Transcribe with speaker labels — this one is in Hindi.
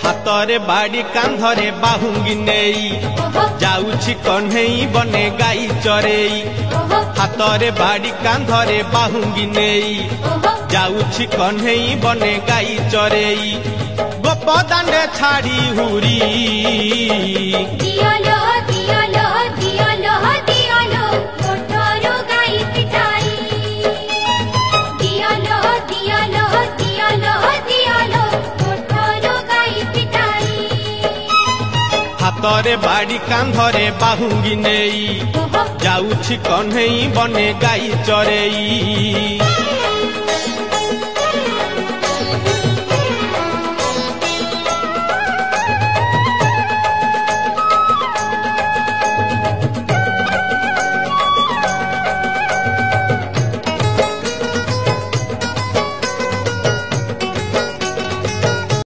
Speaker 1: हातरे बाड़ी कांधरे बाहुंगी नेई जाउछि कन्हई बने गाई चरेई। हातरे बाड़ी कांधरे बाहुंगी नेई जाउछि कन्हई बने गाई चरेई। गोपदांडे छाड़ी हुरी
Speaker 2: दियालो दियालो दियालो दियालो मोटरो गाई पिटाई। दियालो दियालो दियालो दियालो मोटरो गाई पिटाई।
Speaker 1: हातरे बाड़ी कांधरे बाहुंगी नेई जाउछि कन्हई बने गाई चरेई।